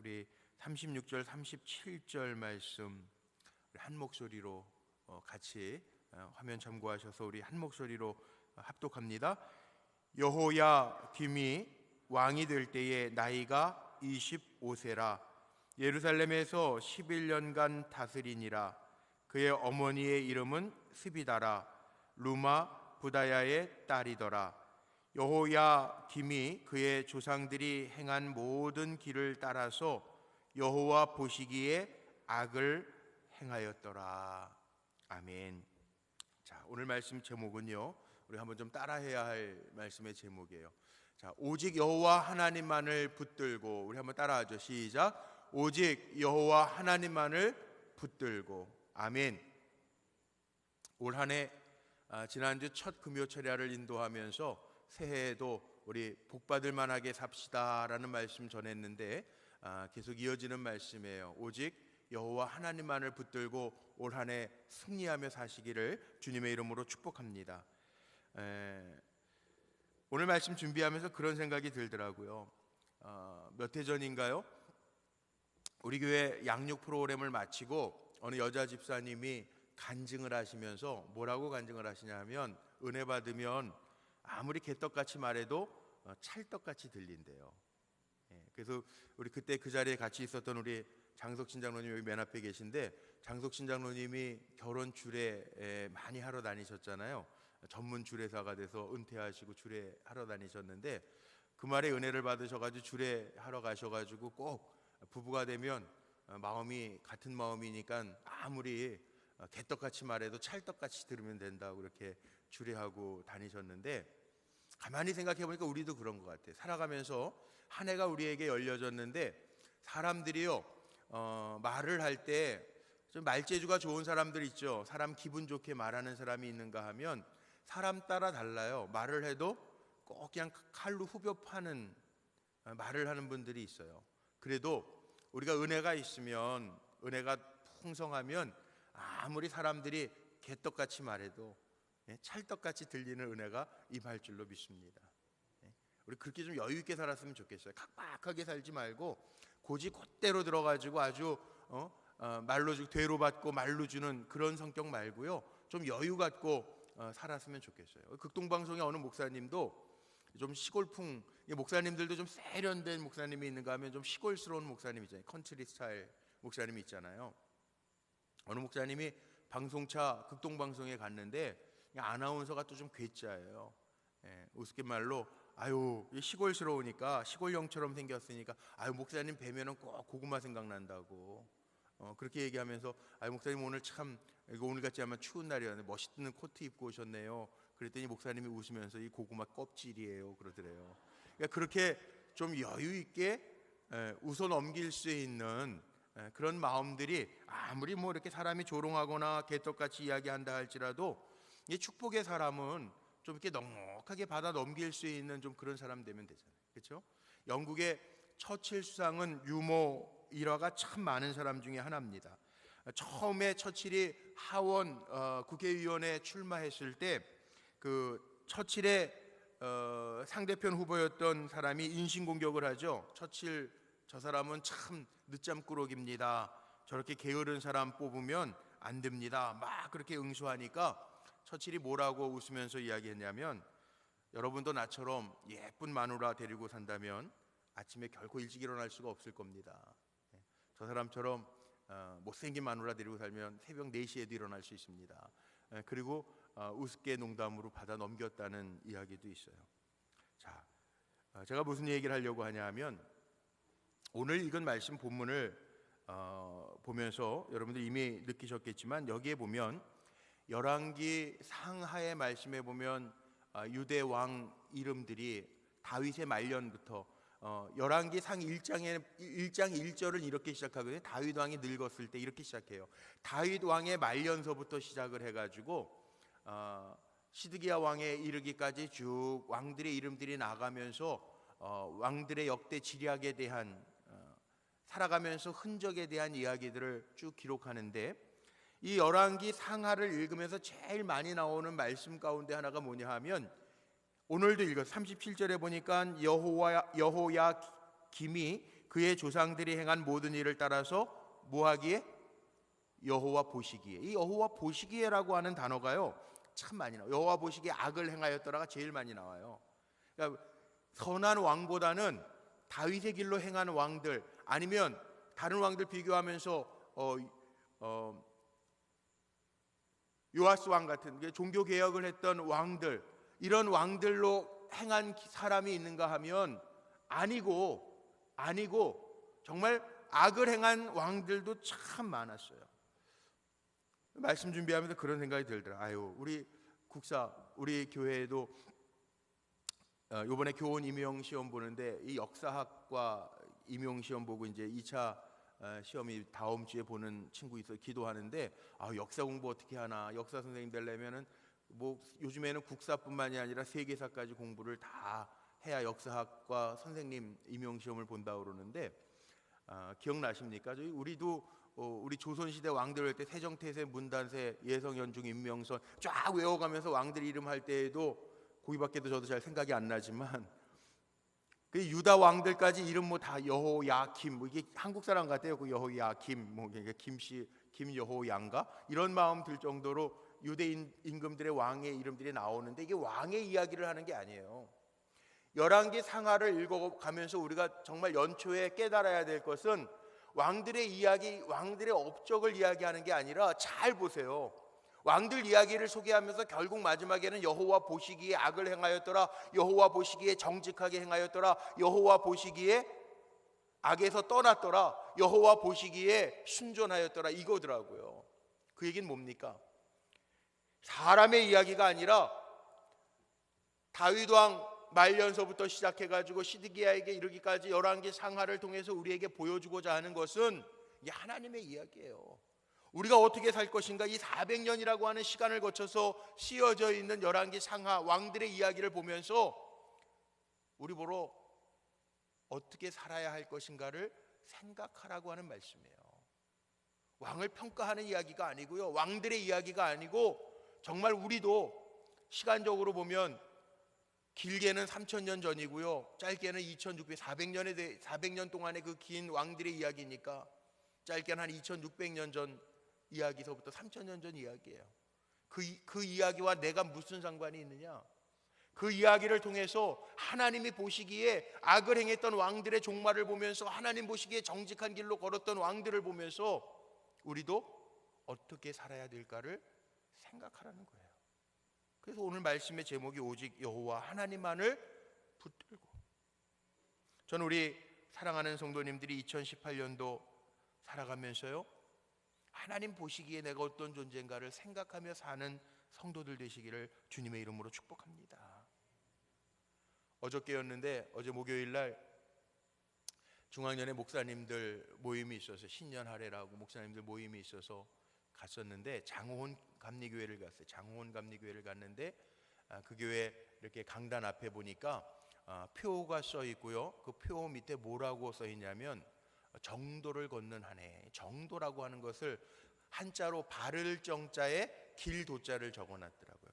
우리 36절, 37절 말씀 우리 한 목소리로 같이 화면 참고하셔서 우리 한 목소리로 합독합니다. 여호야김이 왕이 될 때에 나이가 25세라 예루살렘에서 11년간 다스리니라. 그의 어머니의 이름은 스비다라 루마 부다야의 딸이더라. 여호야김이 그의 조상들이 행한 모든 길을 따라서 여호와 보시기에 악을 행하였더라. 아멘. 자, 오늘 말씀 제목은요, 우리 한번 좀 따라해야 할 말씀의 제목이에요. 자, 오직 여호와 하나님만을 붙들고, 우리 한번 따라하죠. 시작. 오직 여호와 하나님만을 붙들고. 아멘. 올 한 해 지난주 첫 금요철야를 인도하면서 새해에도 우리 복받을 만하게 삽시다라는 말씀 전했는데 계속 이어지는 말씀이에요. 오직 여호와 하나님만을 붙들고 올 한 해 승리하며 사시기를 주님의 이름으로 축복합니다. 오늘 말씀 준비하면서 그런 생각이 들더라고요. 몇 해 전인가요? 우리 교회 양육 프로그램을 마치고 어느 여자 집사님이 간증을 하시면서 뭐라고 간증을 하시냐 하면, 은혜 받으면 아무리 개떡같이 말해도 찰떡같이 들린대요. 그래서 우리 그때 그 자리에 같이 있었던 우리 장석신 장로님 여기 맨 앞에 계신데, 장석신 장로님이 결혼 주례 많이 하러 다니셨잖아요. 전문 주례사가 돼서 은퇴하시고 주례하러 다니셨는데, 그 말에 은혜를 받으셔가지고 주례하러 가셔가지고 꼭 부부가 되면 마음이 같은 마음이니까 아무리 개떡같이 말해도 찰떡같이 들으면 된다고 이렇게 주례하고 다니셨는데, 가만히 생각해 보니까 우리도 그런 것 같아요. 살아가면서 한 해가 우리에게 열려졌는데, 사람들이요 말을 할 때 좀 말재주가 좋은 사람들 있죠. 사람 기분 좋게 말하는 사람이 있는가 하면 사람 따라 달라요. 말을 해도 꼭 그냥 칼로 후벼 파는 말을 하는 분들이 있어요. 그래도 우리가 은혜가 있으면, 은혜가 풍성하면 아무리 사람들이 개떡같이 말해도 찰떡같이 들리는 은혜가 임할 줄로 믿습니다. 우리 그렇게 좀 여유 있게 살았으면 좋겠어요. 각박하게 살지 말고 고지 곧대로 들어가지고 아주 말로 주고 되로 받고 말로 주는 그런 성격 말고요, 좀 여유 갖고 살았으면 좋겠어요. 극동방송의 어느 목사님도 좀 시골풍, 목사님들도 좀 세련된 목사님이 있는가 하면 좀 시골스러운 목사님 있잖아요. 컨트리 스타일 목사님이 있잖아요. 어느 목사님이 방송차 극동방송에 갔는데 아나운서가 또 좀 괴짜예요. 우스갯말로 아유 시골스러우니까, 시골형처럼 생겼으니까 아유 목사님 뵈면은 꼭 고구마 생각난다고 그렇게 얘기하면서, 아유 목사님 오늘 참, 이거 오늘같이 아마 추운 날이었는데 멋있는 코트 입고 오셨네요. 그랬더니 목사님이 웃으면서 이 고구마 껍질이에요 그러더래요. 그러니까 그렇게 좀 여유 있게 웃어 넘길 수 있는 그런 마음들이, 아무리 뭐 이렇게 사람이 조롱하거나 개떡같이 이야기한다 할지라도 이 축복의 사람은 좀 이렇게 넉넉하게 받아 넘길 수 있는 좀 그런 사람 되면 되잖아요. 그렇죠? 영국의 처칠 수상은 유머 일화가 참 많은 사람 중에 하나입니다. 처음에 처칠이 하원 국회의원에 출마했을 때 그 처칠의 상대편 후보였던 사람이 인신공격을 하죠. 처칠, 저 사람은 참 늦잠꾸러기입니다. 저렇게 게으른 사람 뽑으면 안 됩니다. 막 그렇게 응수하니까 처칠이 뭐라고 웃으면서 이야기했냐면, 여러분도 나처럼 예쁜 마누라 데리고 산다면 아침에 결코 일찍 일어날 수가 없을 겁니다. 저 사람처럼 못생긴 마누라 데리고 살면 새벽 4시에도 일어날 수 있습니다. 그리고 우습게 농담으로 받아 넘겼다는 이야기도 있어요. 자, 제가 무슨 얘기를 하려고 하냐 하면, 오늘 읽은 말씀 본문을 보면서 여러분들 이미 느끼셨겠지만, 여기에 보면 열왕기 상하의 말씀에 보면 유대 왕 이름들이 다윗의 말년부터 열왕기 상 1장 1절을 이렇게 시작하거든요. 다윗 왕이 늙었을 때 이렇게 시작해요. 다윗 왕의 말년서부터 시작을 해가지고 시드기야 왕에 이르기까지 쭉 왕들의 이름들이 나가면서 왕들의 역대 지략에 대한 살아가면서 흔적에 대한 이야기들을 쭉 기록하는데, 이 열왕기 상하를 읽으면서 제일 많이 나오는 말씀 가운데 하나가 뭐냐 하면, 오늘도 읽어 37절에 보니까 여호야김이 그의 조상들이 행한 모든 일을 따라서 뭐 하기에? 여호와 보시기에. 이 여호와 보시기에라고 하는 단어가요 참 많이 나와요. 여호와 보시기에 악을 행하였더라가 제일 많이 나와요. 그러니까 선한 왕보다는 다윗의 길로 행한 왕들, 아니면 다른 왕들 비교하면서 요아스 왕 같은 종교 개혁을 했던 왕들, 이런 왕들로 행한 사람이 있는가 하면 아니고 정말 악을 행한 왕들도 참 많았어요. 말씀 준비하면서 그런 생각이 들더라. 아유, 우리 국사, 우리 교회에도 이번에 교원 임용 시험 보는데 이 역사학과 임용 시험 보고 이제 2차 시험이 다음 주에 보는 친구 있어 기도하는데, 역사 공부 어떻게 하나, 역사 선생님 되려면은 뭐 요즘에는 국사뿐만이 아니라 세계사까지 공부를 다 해야 역사학과 선생님 임용 시험을 본다 그러는데, 기억나십니까? 우리도 우리 조선시대 왕들 할 때 세정태세, 문단세, 예성연중, 임명선 쫙 외워가면서 왕들 이름 할 때에도 거기밖에도 저도 잘 생각이 안 나지만 그 유다 왕들까지 이름 뭐 다 여호야김, 뭐 이게 한국 사람 같아요. 그 여호야김, 뭐 김씨, 김여호양가 이런 마음 들 정도로 유대 임금들의 왕의 이름들이 나오는데, 이게 왕의 이야기를 하는 게 아니에요. 열왕기 상하를 읽어가면서 우리가 정말 연초에 깨달아야 될 것은 왕들의 이야기, 왕들의 업적을 이야기하는 게 아니라, 잘 보세요. 왕들 이야기를 소개하면서 결국 마지막에는 여호와 보시기에 악을 행하였더라, 여호와 보시기에 정직하게 행하였더라, 여호와 보시기에 악에서 떠났더라, 여호와 보시기에 순전하였더라, 이거더라고요. 그 얘기는 뭡니까? 사람의 이야기가 아니라 다윗 왕 말년서부터 시작해가지고 시드기야에게 이르기까지 열왕기 상하를 통해서 우리에게 보여주고자 하는 것은 이게 하나님의 이야기예요. 우리가 어떻게 살 것인가, 이 400년이라고 하는 시간을 거쳐서 씌어져 있는 열왕기 상하 왕들의 이야기를 보면서 우리 보러 어떻게 살아야 할 것인가를 생각하라고 하는 말씀이에요. 왕을 평가하는 이야기가 아니고요, 왕들의 이야기가 아니고, 정말 우리도 시간적으로 보면 길게는 3000년 전이고요, 짧게는 400년 동안의 그 긴 왕들의 이야기니까 짧게는 한 2600년 전 이야기서부터 3000년 전 이야기예요. 그 이야기와 내가 무슨 상관이 있느냐? 그 이야기를 통해서 하나님이 보시기에 악을 행했던 왕들의 종말을 보면서, 하나님 보시기에 정직한 길로 걸었던 왕들을 보면서 우리도 어떻게 살아야 될까를 생각하라는 거예요. 그래서 오늘 말씀의 제목이 오직 여호와 하나님만을 붙들고. 저는 우리 사랑하는 성도님들이 2018년도 살아가면서요, 하나님 보시기에 내가 어떤 존재인가를 생각하며 사는 성도들 되시기를 주님의 이름으로 축복합니다. 어저께였는데, 어제 목요일날 중앙연의 목사님들 모임이 있어서, 신년 할애라고 목사님들 모임이 있어서 갔었는데, 장호원 감리교회를 갔어요. 장호원 감리교회를 갔는데, 그 교회 이렇게 강단 앞에 보니까 표가 써 있고요, 그 표 밑에 뭐라고 써 있냐면 정도를 걷는 한 해. 정도라고 하는 것을 한자로 바를 정자에 길도자를 적어놨더라고요.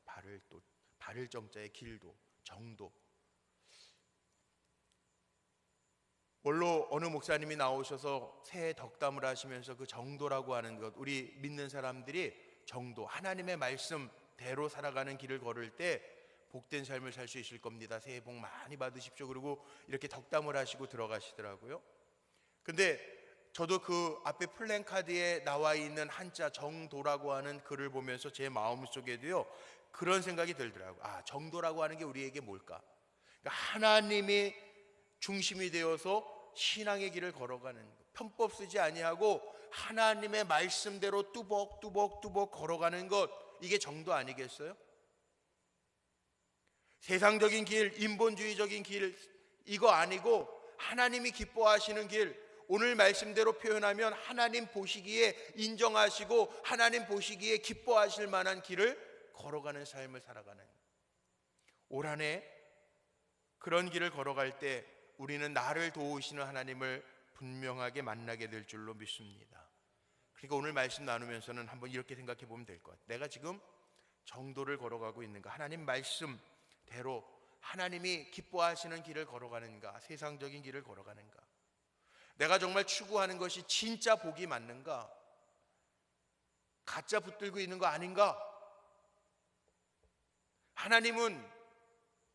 바를 정자에 길도, 정도. 원로 어느 목사님이 나오셔서 새해 덕담을 하시면서 그 정도라고 하는 것, 우리 믿는 사람들이 정도, 하나님의 말씀대로 살아가는 길을 걸을 때 복된 삶을 살 수 있을 겁니다. 새해 복 많이 받으십시오. 그리고 이렇게 덕담을 하시고 들어가시더라고요. 근데 저도 그 앞에 플랜카드에 나와 있는 한자 정도라고 하는 글을 보면서 제 마음속에도요, 그런 생각이 들더라고요. 정도라고 하는 게 우리에게 뭘까? 그러니까 하나님이 중심이 되어서 신앙의 길을 걸어가는 것, 편법 쓰지 아니하고 하나님의 말씀대로 뚜벅뚜벅 걸어가는 것, 이게 정도 아니겠어요? 세상적인 길, 인본주의적인 길, 이거 아니고 하나님이 기뻐하시는 길, 오늘 말씀대로 표현하면 하나님 보시기에 인정하시고 하나님 보시기에 기뻐하실 만한 길을 걸어가는 삶을 살아가는, 올 한 해 그런 길을 걸어갈 때 우리는 나를 도우시는 하나님을 분명하게 만나게 될 줄로 믿습니다. 그러니까 오늘 말씀 나누면서는 한번 이렇게 생각해 보면 될 것 같아요. 내가 지금 정도를 걸어가고 있는가? 하나님 말씀대로 하나님이 기뻐하시는 길을 걸어가는가? 세상적인 길을 걸어가는가? 내가 정말 추구하는 것이 진짜 복이 맞는가? 가짜 붙들고 있는 거 아닌가? 하나님은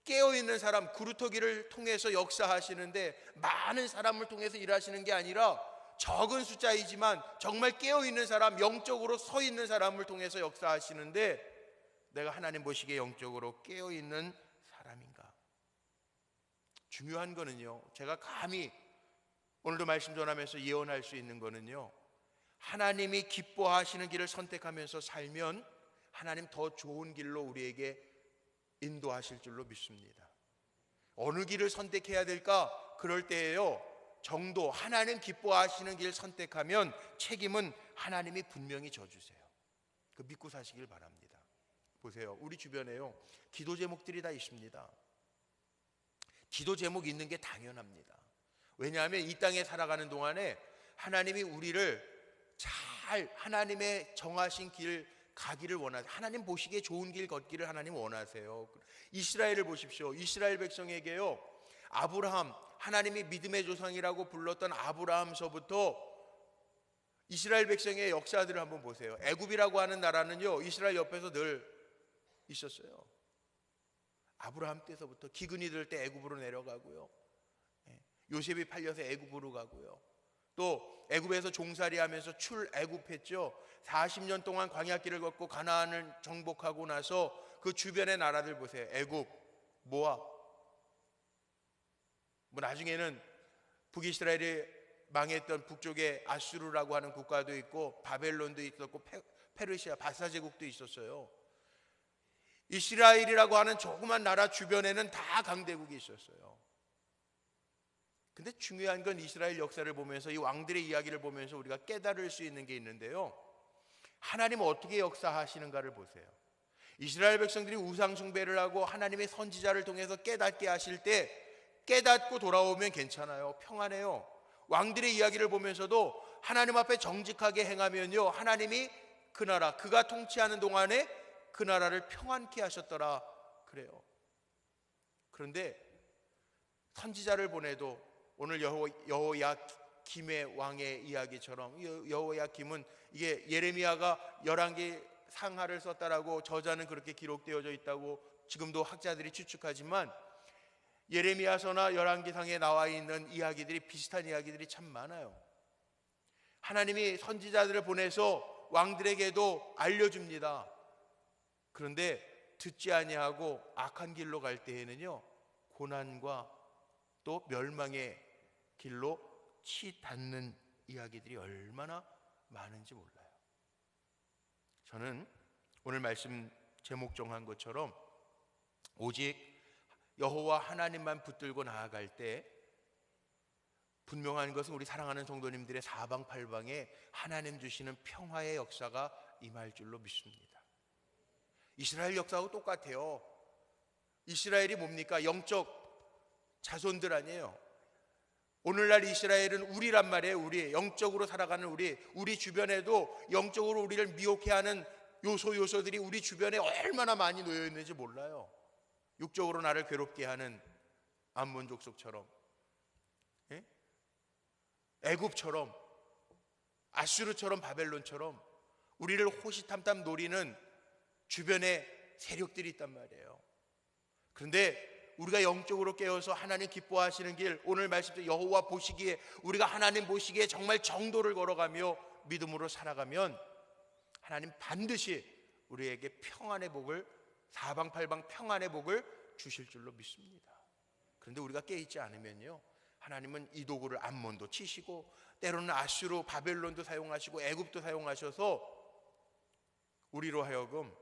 깨어있는 사람, 구루터기를 통해서 역사하시는데 많은 사람을 통해서 일하시는 게 아니라 적은 숫자이지만 정말 깨어있는 사람, 영적으로 서 있는 사람을 통해서 역사하시는데 내가 하나님 보시기에 영적으로 깨어있는 사람인가? 중요한 거는요, 제가 감히 오늘도 말씀 전하면서 예언할 수 있는 거는요, 하나님이 기뻐하시는 길을 선택하면서 살면 하나님 더 좋은 길로 우리에게 인도하실 줄로 믿습니다. 어느 길을 선택해야 될까? 그럴 때에요, 정도, 하나님 기뻐하시는 길 선택하면 책임은 하나님이 분명히 져주세요. 그 믿고 사시길 바랍니다. 보세요, 우리 주변에요, 기도 제목들이 다 있습니다. 기도 제목 있는 게 당연합니다. 왜냐하면 이 땅에 살아가는 동안에 하나님이 우리를 잘 하나님의 정하신 길 가기를 원하세요. 하나님 보시기에 좋은 길 걷기를 하나님 원하세요. 이스라엘을 보십시오. 이스라엘 백성에게요, 아브라함, 하나님이 믿음의 조상이라고 불렀던 아브라함서부터 이스라엘 백성의 역사들을 한번 보세요. 애굽이라고 하는 나라는요, 이스라엘 옆에서 늘 있었어요. 아브라함 때서부터 기근이 들 때 애굽으로 내려가고요, 요셉이 팔려서 애굽으로 가고요, 또 애굽에서 종살이하면서 출애굽했죠. 40년 동안 광야길을 걷고 가나안을 정복하고 나서 그 주변의 나라들 보세요. 애굽, 모압, 뭐 나중에는 북이스라엘이 망했던 북쪽에 아수르라고 하는 국가도 있고 바벨론도 있었고 페르시아, 바사 제국도 있었어요. 이스라엘이라고 하는 조그만 나라 주변에는 다 강대국이 있었어요. 근데 중요한 건 이스라엘 역사를 보면서, 이 왕들의 이야기를 보면서 우리가 깨달을 수 있는 게 있는데요, 하나님은 어떻게 역사하시는가를 보세요. 이스라엘 백성들이 우상 숭배를 하고 하나님의 선지자를 통해서 깨닫게 하실 때 깨닫고 돌아오면 괜찮아요. 평안해요. 왕들의 이야기를 보면서도 하나님 앞에 정직하게 행하면요, 하나님이 그 나라, 그가 통치하는 동안에 그 나라를 평안케 하셨더라 그래요. 그런데 선지자를 보내도 오늘 여호야김의 왕의 이야기처럼, 여호야김은 이게 예레미야가 11개 상하를 썼다라고 저자는 그렇게 기록되어져 있다고 지금도 학자들이 추측하지만, 예레미야서나 11개 상에 나와 있는 이야기들이, 비슷한 이야기들이 참 많아요. 하나님이 선지자들을 보내서 왕들에게도 알려줍니다. 그런데 듣지 아니하고 악한 길로 갈 때에는요, 고난과 또 멸망의 길로 치닫는 이야기들이 얼마나 많은지 몰라요. 저는 오늘 말씀 제목 정한 것처럼 오직 여호와 하나님만 붙들고 나아갈 때 분명한 것은 우리 사랑하는 성도님들의 사방팔방에 하나님 주시는 평화의 역사가 임할 줄로 믿습니다. 이스라엘 역사하고 똑같아요. 이스라엘이 뭡니까? 영적 자손들 아니에요. 오늘날 이스라엘은 우리란 말이에요. 우리, 영적으로 살아가는 우리 주변에도 영적으로 우리를 미혹해하는 요소들이 우리 주변에 얼마나 많이 놓여 있는지 몰라요. 육적으로 나를 괴롭게 하는 암몬 족속처럼, 애굽처럼, 아수르처럼, 바벨론처럼 우리를 호시탐탐 노리는 주변에 세력들이 있단 말이에요. 그런데 우리가 영적으로 깨어서 하나님 기뻐하시는 길, 오늘 말씀대로 여호와 보시기에, 우리가 하나님 보시기에 정말 정도를 걸어가며 믿음으로 살아가면 하나님 반드시 우리에게 평안의 복을, 사방팔방 평안의 복을 주실 줄로 믿습니다. 그런데 우리가 깨있지 않으면요, 하나님은 이 도구를 암몬도 치시고 때로는 아수르, 바벨론도 사용하시고 애굽도 사용하셔서 우리로 하여금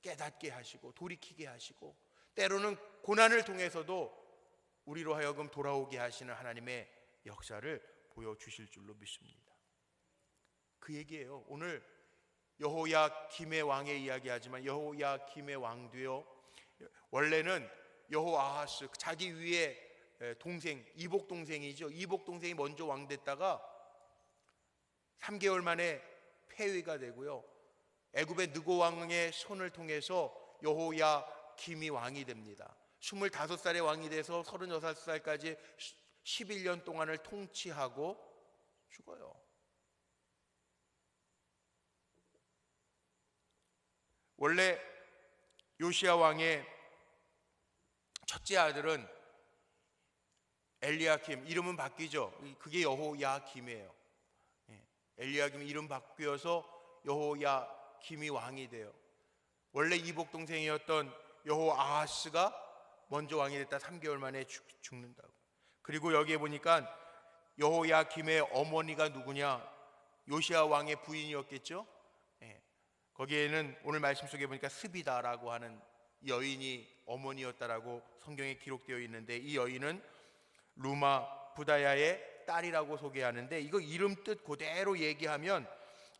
깨닫게 하시고 돌이키게 하시고, 때로는 고난을 통해서도 우리로 하여금 돌아오게 하시는 하나님의 역사를 보여주실 줄로 믿습니다. 그 얘기예요. 오늘 여호야김의 왕의 이야기하지만 여호야김의 왕도요, 원래는 여호아하스, 자기 위에 동생, 이복 동생이죠. 이복 동생이 먼저 왕 됐다가 3개월 만에 폐위가 되고요, 애굽의 느고 왕의 손을 통해서 여호야김이 왕이 됩니다. 25살의 왕이 돼서 36살까지 11년 동안을 통치하고 죽어요. 원래 요시야 왕의 첫째 아들은 엘리야킴, 이름은 바뀌죠. 그게 여호야김이에요. 엘리야김 이름 바뀌어서 여호야김이 왕이 돼요. 원래 이복 동생이었던 여호아하스가 먼저 왕이 됐다 3개월 만에 죽는다고. 그리고 여기에 보니까 여호야김의 어머니가 누구냐? 요시야 왕의 부인이었겠죠. 거기에는 오늘 말씀 속에 보니까 스비다라고 하는 여인이 어머니였다라고 성경에 기록되어 있는데, 이 여인은 루마 부다야의 딸이라고 소개하는데, 이거 이름 뜻 그대로 얘기하면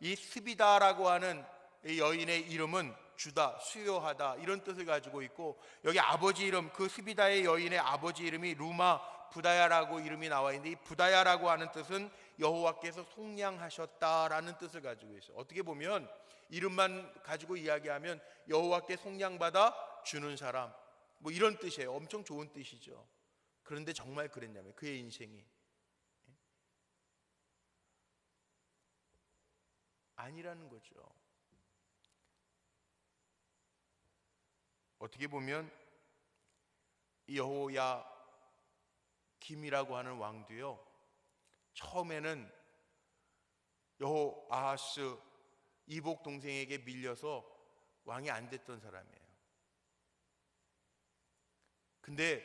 이 스비다라고 하는 이 여인의 이름은 주다, 수요하다, 이런 뜻을 가지고 있고, 여기 아버지 이름, 그 스비다의 여인의 아버지 이름이 루마 부다야라고 이름이 나와 있는데, 이 부다야라고 하는 뜻은 여호와께서 속량하셨다라는 뜻을 가지고 있어요. 어떻게 보면 이름만 가지고 이야기하면 여호와께 속량받아 주는 사람, 뭐 이런 뜻이에요. 엄청 좋은 뜻이죠. 그런데 정말 그랬냐면 그의 인생이 아니라는 거죠. 어떻게 보면 이 여호야김이라고 하는 왕도요, 처음에는 여호아하스 이복 동생에게 밀려서 왕이 안 됐던 사람이에요. 근데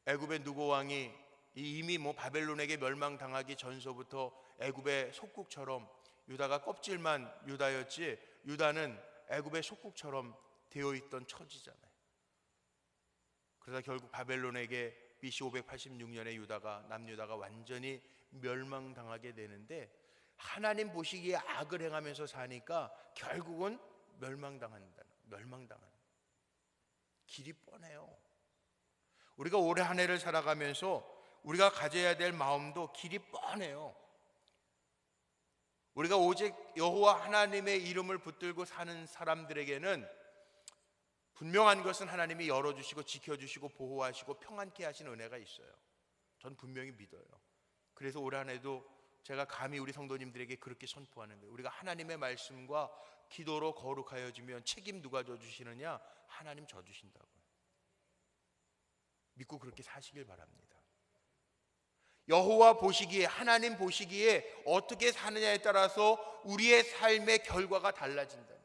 애굽의 누고 왕이 이미 바벨론에게 멸망당하기 전서부터 애굽의 속국처럼, 유다가 껍질만 유다였지 유다는 애굽의 속국처럼 되어 있던 처지잖아요. 그러다 결국 바벨론에게 BC 586년에 남유다가 완전히 멸망당하게 되는데, 하나님 보시기에 악을 행하면서 사니까 결국은 멸망당하는 길이 뻔해요. 우리가 올해 한 해를 살아가면서 우리가 가져야 될 마음도 길이 뻔해요. 우리가 오직 여호와 하나님의 이름을 붙들고 사는 사람들에게는 분명한 것은 하나님이 열어주시고 지켜주시고 보호하시고 평안케 하신 은혜가 있어요. 전 분명히 믿어요. 그래서 올 한 해도 제가 감히 우리 성도님들에게 그렇게 선포하는 거예요. 우리가 하나님의 말씀과 기도로 거룩하여지면 책임 누가 져주시느냐? 하나님 져주신다고요. 믿고 그렇게 사시길 바랍니다. 여호와 보시기에, 하나님 보시기에 어떻게 사느냐에 따라서 우리의 삶의 결과가 달라진다.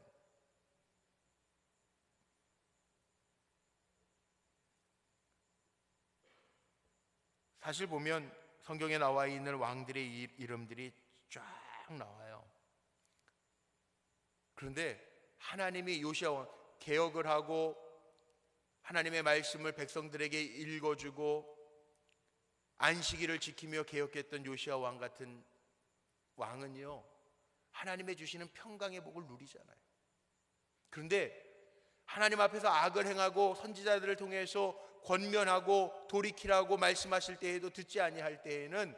사실 보면 성경에 나와 있는 왕들의 이름들이 쫙 나와요. 그런데 하나님이 요시야 왕 개혁을 하고 하나님의 말씀을 백성들에게 읽어주고 안식일을 지키며 개혁했던 요시야 왕 같은 왕은요, 하나님의 주시는 평강의 복을 누리잖아요. 그런데 하나님 앞에서 악을 행하고 선지자들을 통해서 권면하고 돌이키라고 말씀하실 때에도 듣지 아니할 때에는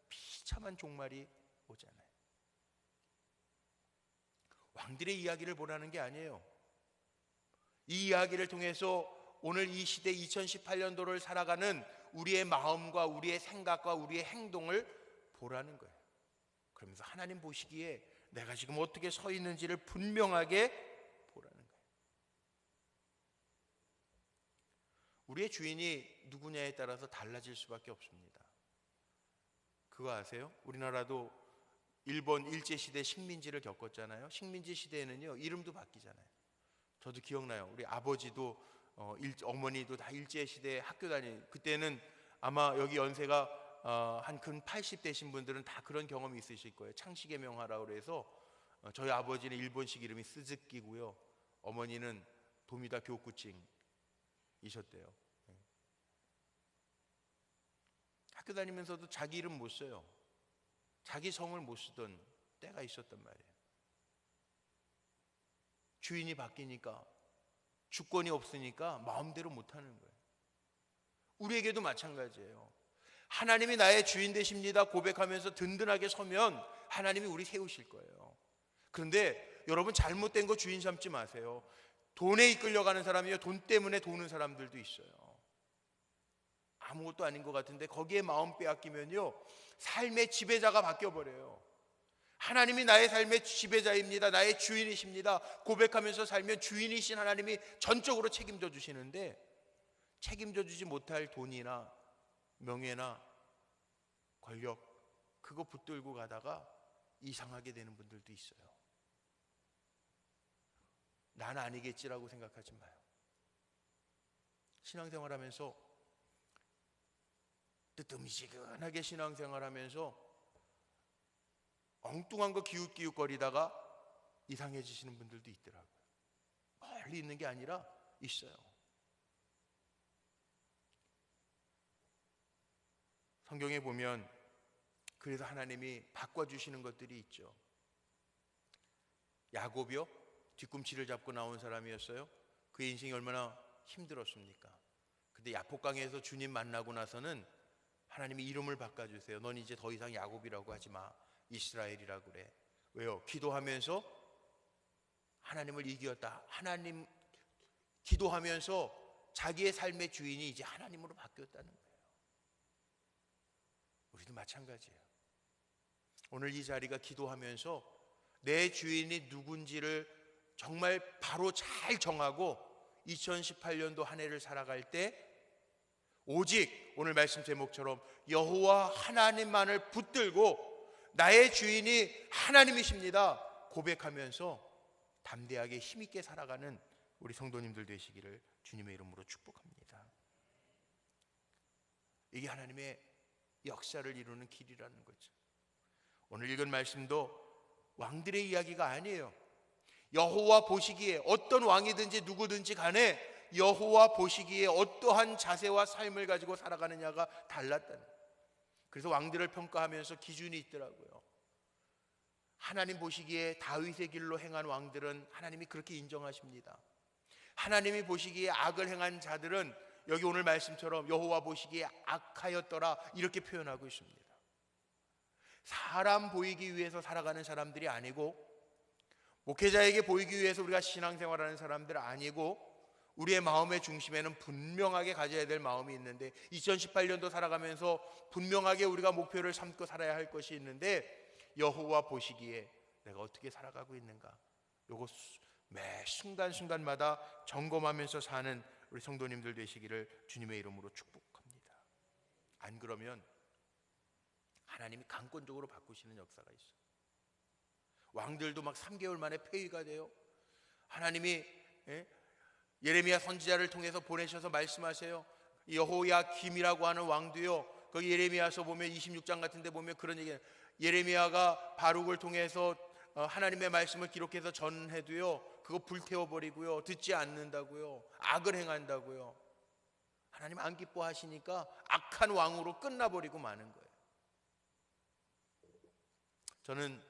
비참한 종말이 오잖아요. 왕들의 이야기를 보라는 게 아니에요. 이 이야기를 통해서 오늘 이 시대 2018년도를 살아가는 우리의 마음과 우리의 생각과 우리의 행동을 보라는 거예요. 그러면서 하나님 보시기에 내가 지금 어떻게 서 있는지를 분명하게 보라는 거예요. 우리의 주인이 누구냐에 따라서 달라질 수밖에 없습니다. 그거 아세요? 우리나라도 일본 일제시대 식민지를 겪었잖아요. 식민지 시대에는요, 이름도 바뀌잖아요. 저도 기억나요. 우리 아버지도 어머니도 다 일제시대 학교 그때는 아마 여기 연세가 한 근 80대신 분들은 다 그런 경험이 있으실 거예요. 창식의 명화라고 그래서 저희 아버지는 일본식 이름이 스즈키고요, 어머니는 도미다 교쿠칭이셨대요. 학교 다니면서도 자기 이름 못 써요. 자기 성을 못 쓰던 때가 있었단 말이에요. 주인이 바뀌니까, 주권이 없으니까 마음대로 못하는 거예요. 우리에게도 마찬가지예요. 하나님이 나의 주인 되십니다 고백하면서 든든하게 서면 하나님이 우리 세우실 거예요. 그런데 여러분, 잘못된 거 주인 삼지 마세요. 돈에 이끌려가는 사람이요, 돈 때문에 도는 사람들도 있어요. 아무것도 아닌 것 같은데 거기에 마음 빼앗기면요, 삶의 지배자가 바뀌어버려요. 하나님이 나의 삶의 지배자입니다, 나의 주인이십니다 고백하면서 살면 주인이신 하나님이 전적으로 책임져 주시는데, 책임져 주지 못할 돈이나 명예나 권력, 그거 붙들고 가다가 이상하게 되는 분들도 있어요. 난 아니겠지라고 생각하지 마요. 신앙생활하면서, 뜨뜻미지근하게 신앙생활하면서 엉뚱한 거 기웃기웃거리다가 이상해지시는 분들도 있더라고요. 멀리 있는 게 아니라 있어요. 성경에 보면 그래서 하나님이 바꿔주시는 것들이 있죠. 야곱이요, 뒤꿈치를 잡고 나온 사람이었어요. 그의 인생이 얼마나 힘들었습니까? 근데 야복강에서 주님 만나고 나서는 하나님이 이름을 바꿔주세요. 넌 이제 더 이상 야곱이라고 하지 마, 이스라엘이라고 그래. 왜요? 기도하면서 하나님을 이겼다. 하나님 기도하면서 자기의 삶의 주인이 이제 하나님으로 바뀌었다는 거예요. 우리도 마찬가지예요. 오늘 이 자리가 기도하면서 내 주인이 누군지를 정말 바로 잘 정하고 2018년도 한 해를 살아갈 때 오직 오늘 말씀 제목처럼 여호와 하나님만을 붙들고 나의 주인이 하나님이십니다 고백하면서 담대하게 힘있게 살아가는 우리 성도님들 되시기를 주님의 이름으로 축복합니다. 이게 하나님의 역사를 이루는 길이라는 거죠. 오늘 읽은 말씀도 왕들의 이야기가 아니에요. 여호와 보시기에 어떤 왕이든지 누구든지 간에 여호와 보시기에 어떠한 자세와 삶을 가지고 살아가느냐가 달랐다는 거예요. 그래서 왕들을 평가하면서 기준이 있더라고요. 하나님 보시기에 다윗의 길로 행한 왕들은 하나님이 그렇게 인정하십니다. 하나님이 보시기에 악을 행한 자들은 여기 오늘 말씀처럼 여호와 보시기에 악하였더라 이렇게 표현하고 있습니다. 사람 보이기 위해서 살아가는 사람들이 아니고, 목회자에게 보이기 위해서 우리가 신앙생활하는 사람들 아니고, 우리의 마음의 중심에는 분명하게 가져야 될 마음이 있는데, 2018년도 살아가면서 분명하게 우리가 목표를 삼고 살아야 할 것이 있는데, 여호와 보시기에 내가 어떻게 살아가고 있는가, 요거 매 순간순간마다 점검하면서 사는 우리 성도님들 되시기를 주님의 이름으로 축복합니다. 안 그러면 하나님이 강권적으로 바꾸시는 역사가 있어요. 왕들도 막 3개월 만에 폐위가 돼요. 하나님이 예레미야 선지자를 통해서 보내셔서 말씀하세요. 여호야김이라고 하는 왕도요, 거기 예레미야서 보면 26장 같은 데 보면 그런 얘기예요. 예레미야가 바룩을 통해서 하나님의 말씀을 기록해서 전해도요, 그거 불태워버리고요, 듣지 않는다고요, 악을 행한다고요. 하나님 안 기뻐하시니까 악한 왕으로 끝나버리고 마는 거예요. 저는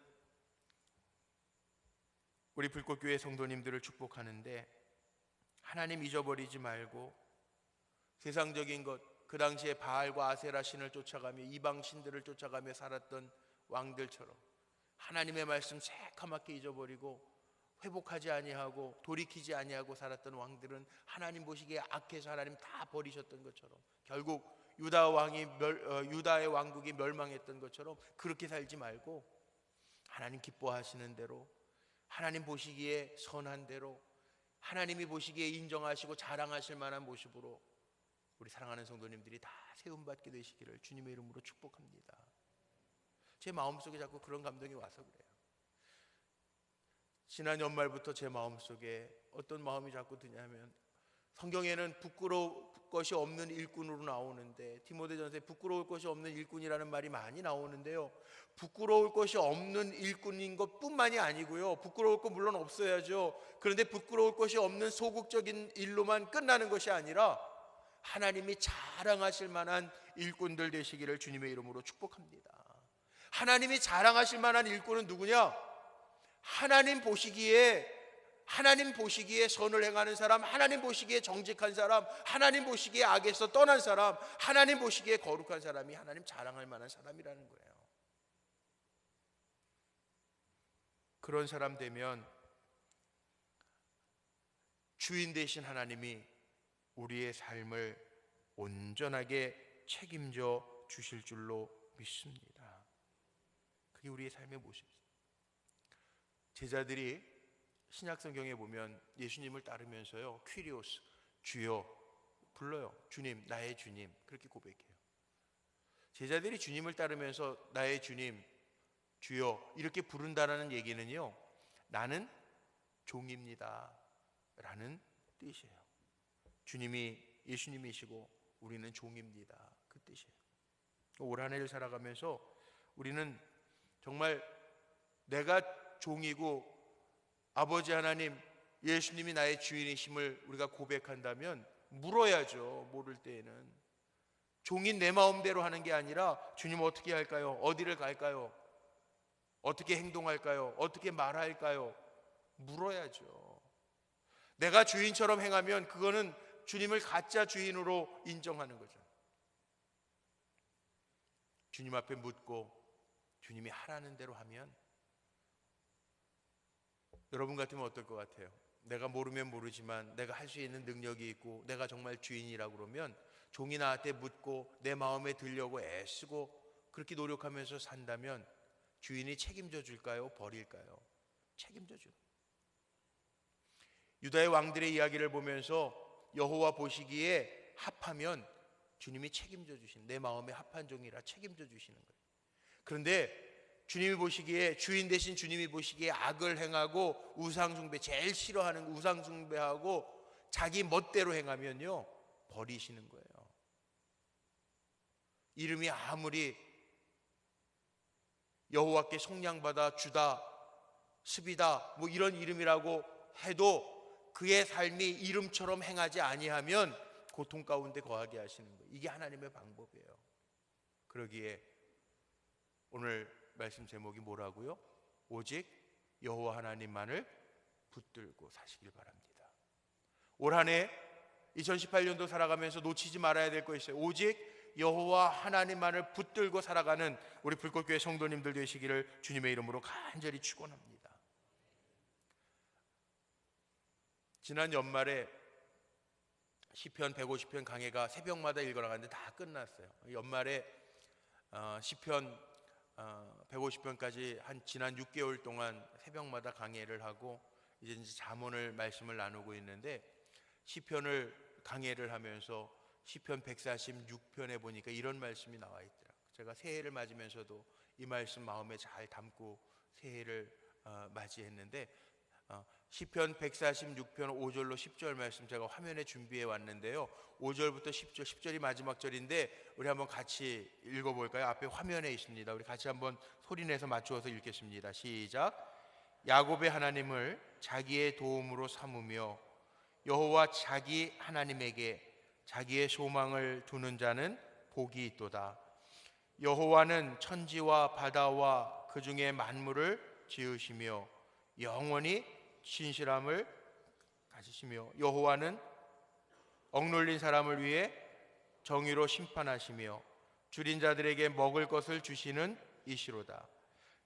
우리 불꽃교회 성도님들을 축복하는데, 하나님 잊어버리지 말고 세상적인 것, 그 당시에 바알과 아세라 신을 쫓아가며 이방 신들을 쫓아가며 살았던 왕들처럼 하나님의 말씀 새카맣게 잊어버리고 회복하지 아니하고 돌이키지 아니하고 살았던 왕들은 하나님 보시기에 악해서 하나님 다 버리셨던 것처럼, 결국 유다의 왕국이 멸망했던 것처럼 그렇게 살지 말고 하나님 기뻐하시는 대로, 하나님 보시기에 선한 대로, 하나님이 보시기에 인정하시고 자랑하실 만한 모습으로 우리 사랑하는 성도님들이 다 세움받게 되시기를 주님의 이름으로 축복합니다. 제 마음속에 자꾸 그런 감동이 와서 그래요. 지난 연말부터 제 마음속에 어떤 마음이 자꾸 드냐면, 성경에는 부끄러울 것이 없는 일꾼으로 나오는데, 디모데전서에 부끄러울 것이 없는 일꾼이라는 말이 많이 나오는데요, 부끄러울 것이 없는 일꾼인 것뿐만이 아니고요, 부끄러울 거 물론 없어야죠. 그런데 부끄러울 것이 없는 소극적인 일로만 끝나는 것이 아니라 하나님이 자랑하실 만한 일꾼들 되시기를 주님의 이름으로 축복합니다. 하나님이 자랑하실 만한 일꾼은 누구냐? 하나님 보시기에 선을 행하는 사람, 하나님 보시기에 정직한 사람, 하나님 보시기에 악에서 떠난 사람, 하나님 보시기에 거룩한 사람이 하나님 자랑할 만한 사람이라는 거예요. 그런 사람 되면 주인 되신 하나님이 우리의 삶을 온전하게 책임져 주실 줄로 믿습니다. 그게 우리의 삶의 모습입니다. 제자들이 신약 성경에 보면 예수님을 따르면서요, 퀴리오스, 주여 불러요. 주님, 나의 주님, 그렇게 고백해요. 제자들이 주님을 따르면서 나의 주님, 주여 이렇게 부른다라는 얘기는요, 나는 종입니다 라는 뜻이에요. 주님이 예수님이시고 우리는 종입니다, 그 뜻이에요. 올 한 해를 살아가면서 우리는 정말 내가 종이고 아버지 하나님, 예수님이 나의 주인이심을 우리가 고백한다면 물어야죠. 모를 때에는 종인 내 마음대로 하는 게 아니라 주님 어떻게 할까요? 어디를 갈까요? 어떻게 행동할까요? 어떻게 말할까요? 물어야죠. 내가 주인처럼 행하면 그거는 주님을 가짜 주인으로 인정하는 거죠. 주님 앞에 묻고 주님이 하라는 대로 하면, 여러분 같으면 어떨 것 같아요? 내가 모르면 모르지만 내가 할 수 있는 능력이 있고 내가 정말 주인이라고 그러면 종이 나한테 묻고 내 마음에 들려고 애쓰고 그렇게 노력하면서 산다면 주인이 책임져 줄까요? 버릴까요? 책임져 줘. 유다의 왕들의 이야기를 보면서 여호와 보시기에 합하면 주님이 책임져 주신, 내 마음에 합한 종이라 책임져 주시는 거예요. 그런데 주님이 보시기에, 주인 대신 주님이 보시기에 악을 행하고 우상숭배, 제일 싫어하는 우상숭배하고 자기 멋대로 행하면요, 버리시는 거예요. 이름이 아무리 여호와께 속량받아 주다, 습이다, 뭐 이런 이름이라고 해도 그의 삶이 이름처럼 행하지 아니하면 고통 가운데 거하게 하시는 거예요. 이게 하나님의 방법이에요. 그러기에 오늘 말씀 제목이 뭐라고요? 오직 여호와 하나님만을 붙들고 사시길 바랍니다. 올 한 해 2018년도 살아가면서 놓치지 말아야 될 거 있어요. 오직 여호와 하나님만을 붙들고 살아가는 우리 불꽃교회 성도님들 되시기를 주님의 이름으로 간절히 축원합니다. 지난 연말에 시편 150편 강해가 새벽마다 읽어나가는데 다 끝났어요. 연말에 시편 150편까지 한 지난 6개월 동안 새벽마다 강해를 하고 이제 잠언을 말씀을 나누고 있는데, 시편을 강해를 하면서 시편 146편에 보니까 이런 말씀이 나와 있더라고요. 제가 새해를 맞으면서도 이 말씀 마음에 잘 담고 새해를 맞이했는데, 시편 146편 5절로 10절 말씀 제가 화면에 준비해 왔는데요, 5절부터 10절, 10절이 마지막 절인데 우리 한번 같이 읽어볼까요? 앞에 화면에 있습니다. 우리 같이 한번 소리내서 맞추어서 읽겠습니다. 시작. 야곱의 하나님을 자기의 도움으로 삼으며 여호와 자기 하나님에게 자기의 소망을 두는 자는 복이 있도다. 여호와는 천지와 바다와 그 중에 만물을 지으시며 영원히 신실함을 가지시며 여호와는 억눌린 사람을 위해 정의로 심판하시며 줄인 자들에게 먹을 것을 주시는 이시로다.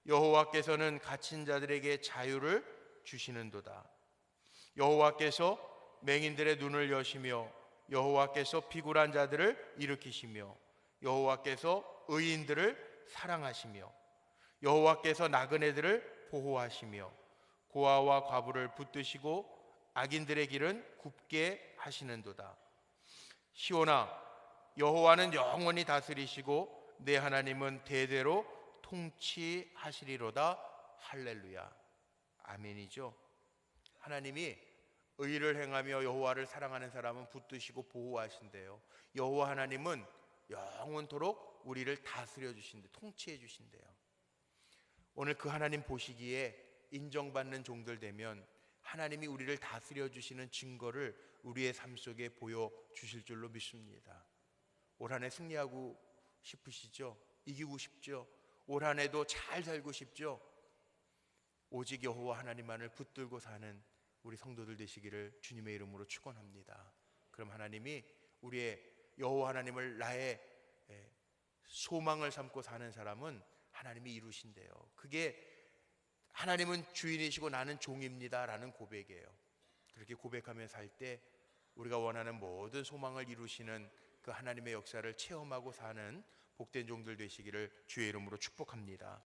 여호와께서는 갇힌 자들에게 자유를 주시는도다. 여호와께서 맹인들의 눈을 여시며 여호와께서 비굴한 자들을 일으키시며 여호와께서 의인들을 사랑하시며 여호와께서 나그네들을 보호하시며 고아와 과부를 붙드시고 악인들의 길은 굽게 하시는도다. 시온아, 여호와는 영원히 다스리시고 내 하나님은 대대로 통치하시리로다. 할렐루야. 아멘이죠. 하나님이 의를 행하며 여호와를 사랑하는 사람은 붙드시고 보호하신대요. 여호와 하나님은 영원토록 우리를 다스려 주신대, 통치해 주신대요. 오늘 그 하나님 보시기에 인정받는 종들 되면 하나님이 우리를 다스려 주시는 증거를 우리의 삶 속에 보여주실 줄로 믿습니다. 올 한 해 승리하고 싶으시죠? 이기고 싶죠? 올 한 해도 잘 살고 싶죠? 오직 여호와 하나님만을 붙들고 사는 우리 성도들 되시기를 주님의 이름으로 축원합니다. 그럼 하나님이 우리의 여호와 하나님을 나의 소망을 삼고 사는 사람은 하나님이 이루신대요. 그게 하나님은 주인이시고 나는 종입니다 라는 고백이에요. 그렇게 고백하며 살 때 우리가 원하는 모든 소망을 이루시는 그 하나님의 역사를 체험하고 사는 복된 종들 되시기를 주의 이름으로 축복합니다.